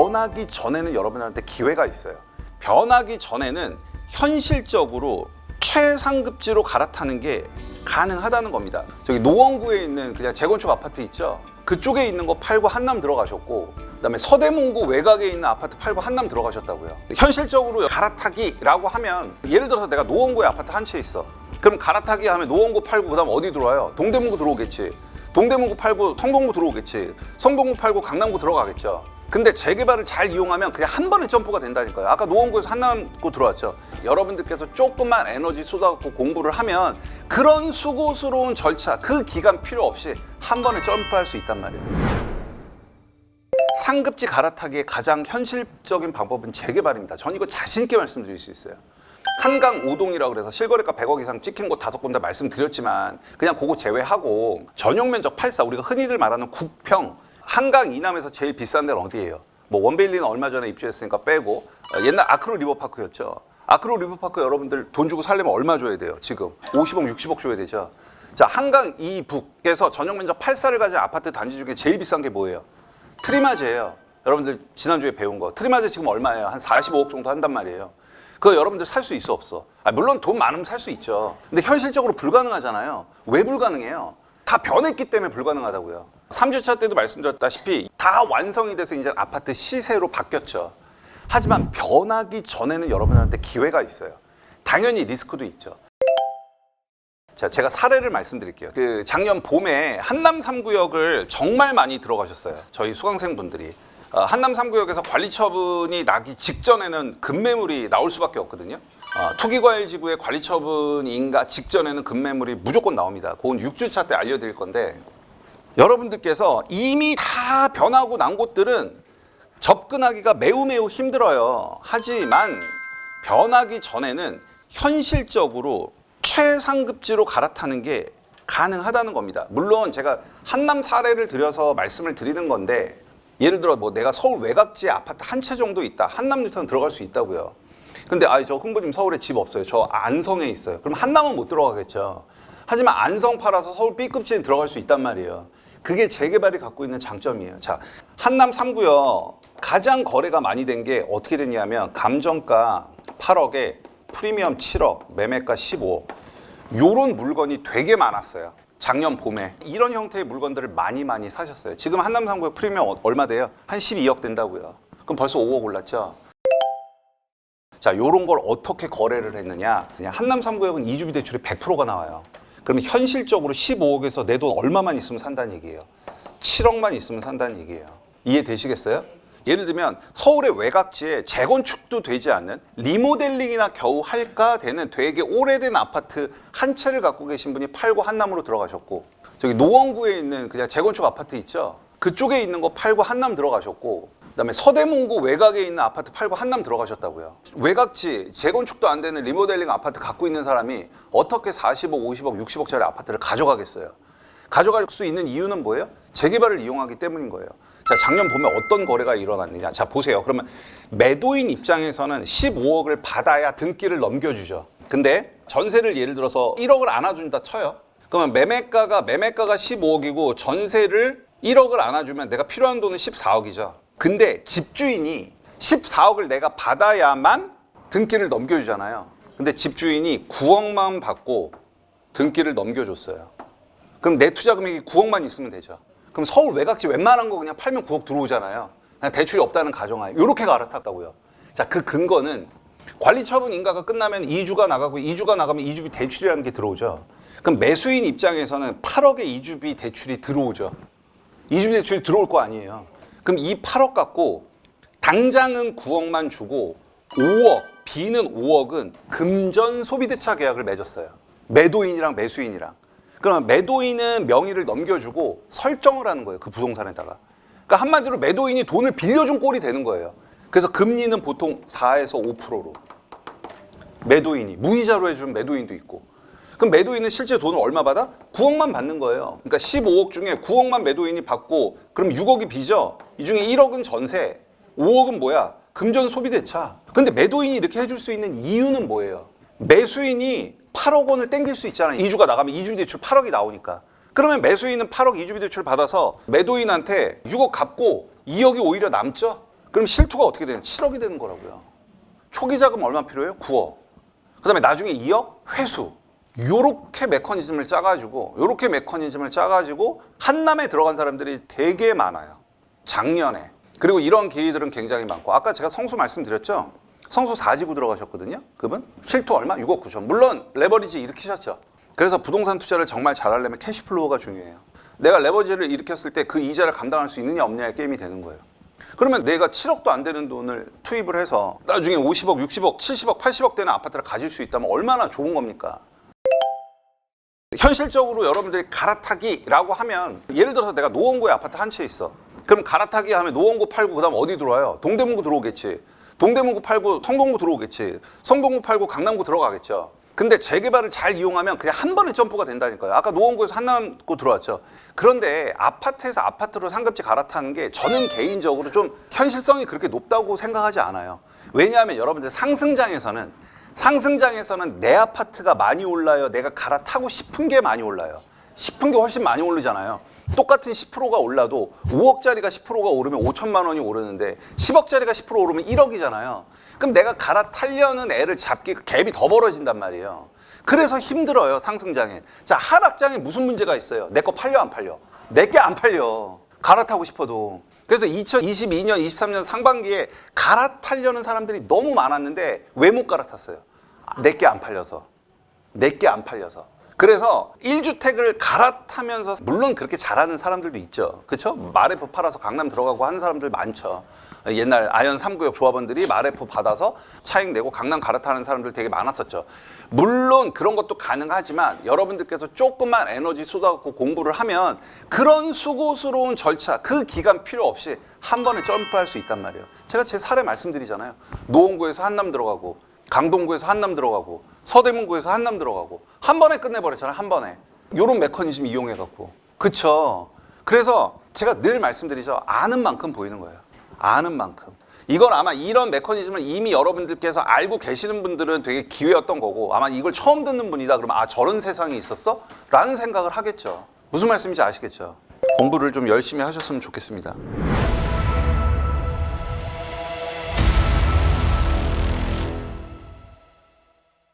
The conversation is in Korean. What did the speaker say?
변하기 전에는 여러분한테 기회가 있어요. 변하기 전에는 현실적으로 최상급지로 갈아타는 게 가능하다는 겁니다. 저기 노원구에 있는 그냥 재건축 아파트 있죠? 그쪽에 있는 거 팔고 한남 들어가셨고, 그다음에 서대문구 외곽에 있는 아파트 팔고 한남 들어가셨다고요. 현실적으로 갈아타기라고 하면, 예를 들어서 내가 노원구에 아파트 한 채 있어. 그럼 갈아타기 하면 노원구 팔고 그다음 어디 들어와요? 동대문구 들어오겠지. 동대문구 팔고 성동구 들어오겠지. 성동구 팔고 강남구 들어가겠죠. 근데 재개발을 잘 이용하면 그냥 한 번에 점프가 된다니까요. 아까 노원구에서 한남구 들어왔죠. 여러분들께서 조금만 에너지 쏟아갖고 공부를 하면 그런 수고스러운 절차, 그 기간 필요 없이 한 번에 점프할 수 있단 말이에요. 상급지 갈아타기의 가장 현실적인 방법은 재개발입니다. 전 이거 자신 있게 말씀드릴 수 있어요. 한강 5동이라고 그래서 실거래가 100억 이상 찍힌 곳 5군데 말씀드렸지만, 그냥 그거 제외하고 전용 면적 84, 우리가 흔히들 말하는 국평, 한강 이남에서 제일 비싼 데는 어디예요? 뭐 원베일리는 얼마 전에 입주했으니까 빼고, 옛날 아크로 리버파크였죠. 아크로 리버파크 여러분들 돈 주고 살려면 얼마 줘야 돼요? 지금 50억, 60억 줘야 되죠. 자, 한강 이북에서 전용 면적 84를 가진 아파트 단지 중에 제일 비싼 게 뭐예요? 트리마즈예요. 여러분들 지난주에 배운 거. 트리마즈 지금 얼마예요? 한 45억 정도 한단 말이에요. 그거 여러분들 살 수 있어, 없어? 물론 돈 많으면 살 수 있죠. 근데 현실적으로 불가능하잖아요. 왜 불가능해요? 다 변했기 때문에 불가능하다고요. 3주차 때도 말씀드렸다시피 다 완성이 돼서 이제 아파트 시세로 바뀌었죠. 하지만 변하기 전에는 여러분한테 기회가 있어요. 당연히 리스크도 있죠. 자, 제가 사례를 말씀드릴게요. 그 작년 봄에 한남 3구역을 정말 많이 들어가셨어요. 저희 수강생분들이. 한남 3구역에서 관리처분이 나기 직전에는 급매물이 나올 수밖에 없거든요. 투기과열지구의 관리처분이 인가 직전에는 급매물이 무조건 나옵니다. 그건 6주차 때 알려드릴 건데, 여러분들께서 이미 다 변하고 난 곳들은 접근하기가 매우 힘들어요. 하지만 변하기 전에는 현실적으로 최상급지로 갈아타는 게 가능하다는 겁니다. 물론 제가 한남 사례를 들여서 말씀을 드리는 건데, 예를 들어 뭐 내가 서울 외곽지에 아파트 한 채 정도 있다. 한남 뉴턴 들어갈 수 있다고요. 근데 저 흥부님 서울에 집 없어요. 저 안성에 있어요. 그럼 한남은 못 들어가겠죠. 하지만 안성 팔아서 서울 B급지에 들어갈 수 있단 말이에요. 그게 재개발이 갖고 있는 장점이에요. 자, 한남 3구역 가장 거래가 많이 된 게 어떻게 됐냐면, 감정가 8억에 프리미엄 7억, 매매가 15억. 요런 물건이 되게 많았어요. 작년 봄에 이런 형태의 물건들을 많이 사셨어요. 지금 한남 3구역 프리미엄 얼마 돼요? 한 12억 된다고요. 그럼 벌써 5억 올랐죠. 자, 요런 걸 어떻게 거래를 했느냐. 그냥 한남 3구역은 이주비 대출이 100%가 나와요. 그러면 현실적으로 15억에서 내 돈 얼마만 있으면 산다는 얘기예요. 7억만 있으면 산다는 얘기예요. 이해되시겠어요? 예를 들면 서울의 외곽지에 재건축도 되지 않는, 리모델링이나 겨우 할까 되는 되게 오래된 아파트 한 채를 갖고 계신 분이 팔고 한남으로 들어가셨고, 저기 노원구에 있는 그냥 재건축 아파트 있죠? 그쪽에 있는 거 팔고 한남 들어가셨고, 그다음에 서대문구 외곽에 있는 아파트 팔고 한남 들어가셨다고요. 외곽지, 재건축도 안 되는 리모델링 아파트 갖고 있는 사람이 어떻게 40억, 50억, 60억짜리 아파트를 가져가겠어요? 가져갈 수 있는 이유는 뭐예요? 재개발을 이용하기 때문인 거예요. 자, 작년 봄에 어떤 거래가 일어났느냐. 자, 보세요. 그러면 매도인 입장에서는 15억을 받아야 등기를 넘겨주죠. 근데 전세를 예를 들어서 1억을 안아준다 쳐요. 그러면 매매가가 15억이고 전세를 1억을 안아주면 내가 필요한 돈은 14억이죠. 근데 집주인이 14억을 내가 받아야만 등기를 넘겨주잖아요. 근데 집주인이 9억만 받고 등기를 넘겨줬어요. 그럼 내 투자 금액이 9억만 있으면 되죠. 그럼 서울 외곽지 웬만한 거 그냥 팔면 9억 들어오잖아요. 그냥 대출이 없다는 가정하에 이렇게 갈아탔다고요. 자, 그 근거는 관리처분 인가가 끝나면 2주가 나가고, 2주가 나가면 이주비 대출이라는 게 들어오죠. 그럼 매수인 입장에서는 8억의 이주비 대출이 들어오죠. 이주비 대출이 들어올 거 아니에요. 그럼 이 8억 갖고 당장은 9억만 주고 5억, B는 5억은 금전 소비대차 계약을 맺었어요. 매도인이랑 매수인이랑. 그러면 매도인은 명의를 넘겨주고 설정을 하는 거예요. 그 부동산에다가. 그러니까 한마디로 매도인이 돈을 빌려준 꼴이 되는 거예요. 그래서 금리는 보통 4에서 5%로. 매도인이. 무이자로 해준 매도인도 있고. 그럼 매도인은 실제 돈을 얼마 받아? 9억만 받는 거예요. 그러니까 15억 중에 9억만 매도인이 받고, 그럼 6억이 빚어. 이 중에 1억은 전세, 5억은 뭐야? 금전 소비대차. 근데 매도인이 이렇게 해줄 수 있는 이유는 뭐예요? 매수인이 8억 원을 땡길 수 있잖아요. 2주가 나가면 이주비 대출 8억이 나오니까. 그러면 매수인은 8억 이주비 대출 받아서 매도인한테 6억 갚고 2억이 오히려 남죠? 그럼 실투가 어떻게 되는? 7억이 되는 거라고요. 초기 자금 얼마 필요해요? 9억. 그 다음에 나중에 2억 회수. 요렇게 메커니즘을 짜가지고 한남에 들어간 사람들이 되게 많아요. 작년에. 그리고 이런 기회들은 굉장히 많고, 아까 제가 성수 말씀드렸죠? 성수 4지구 들어가셨거든요. 그분 실투 얼마? 6억 9천. 물론 레버리지 일으키셨죠. 그래서 부동산 투자를 정말 잘하려면 캐시플로우가 중요해요. 내가 레버리지를 일으켰을 때 그 이자를 감당할 수 있느냐 없느냐의 게임이 되는 거예요. 그러면 내가 7억도 안 되는 돈을 투입을 해서 나중에 50억, 60억, 70억, 80억 되는 아파트를 가질 수 있다면 얼마나 좋은 겁니까? 현실적으로 여러분들이 갈아타기라고 하면, 예를 들어서 내가 노원구에 아파트 한 채 있어. 그럼 갈아타기 하면 노원구 팔고 그 다음 어디 들어와요? 동대문구 들어오겠지. 동대문구 팔고 성동구 들어오겠지. 성동구 팔고 강남구 들어가겠죠. 근데 재개발을 잘 이용하면 그냥 한 번에 점프가 된다니까요. 아까 노원구에서 한남구 들어왔죠. 그런데 아파트에서 아파트로 상급지 갈아타는 게 저는 개인적으로 좀 현실성이 그렇게 높다고 생각하지 않아요. 왜냐하면 여러분들 상승장에서는 내 아파트가 많이 올라요? 내가 갈아타고 싶은 게 많이 올라요? 싶은 게 훨씬 많이 오르잖아요. 똑같은 10%가 올라도 5억짜리가 10%가 오르면 5천만 원이 오르는데 10억짜리가 10% 오르면 1억이잖아요. 그럼 내가 갈아타려는 애를 잡기 갭이 더 벌어진단 말이에요. 그래서 힘들어요, 상승장에. 자, 하락장에 무슨 문제가 있어요? 내 거 팔려 안 팔려? 내 게 안 팔려. 갈아타고 싶어도. 그래서 2022년, 23년 상반기에 갈아타려는 사람들이 너무 많았는데 왜 못 갈아탔어요? 내 게 안 팔려서. 그래서 1주택을 갈아타면서, 물론 그렇게 잘하는 사람들도 있죠. 그렇죠? 마레프 팔아서 강남 들어가고 하는 사람들 많죠. 옛날 아현 3구역 조합원들이 마레프 받아서 차익 내고 강남 갈아타는 사람들 되게 많았었죠. 물론 그런 것도 가능하지만 여러분들께서 조금만 에너지 쏟아갖고 공부를 하면 그런 수고스러운 절차, 그 기간 필요 없이 한 번에 점프할 수 있단 말이에요. 제가 제 사례 말씀드리잖아요. 노원구에서 한남 들어가고, 강동구에서 한남 들어가고, 서대문구에서 한남 들어가고, 한 번에 끝내버렸잖아요. 한 번에. 요런 메커니즘 이용해갖고. 그쵸? 그래서 제가 늘 말씀드리죠. 아는 만큼 보이는 거예요. 아는 만큼. 이건 아마 이런 메커니즘을 이미 여러분들께서 알고 계시는 분들은 되게 기회였던 거고, 아마 이걸 처음 듣는 분이다 그러면 아, 저런 세상이 있었어? 라는 생각을 하겠죠. 무슨 말씀인지 아시겠죠? 공부를 좀 열심히 하셨으면 좋겠습니다.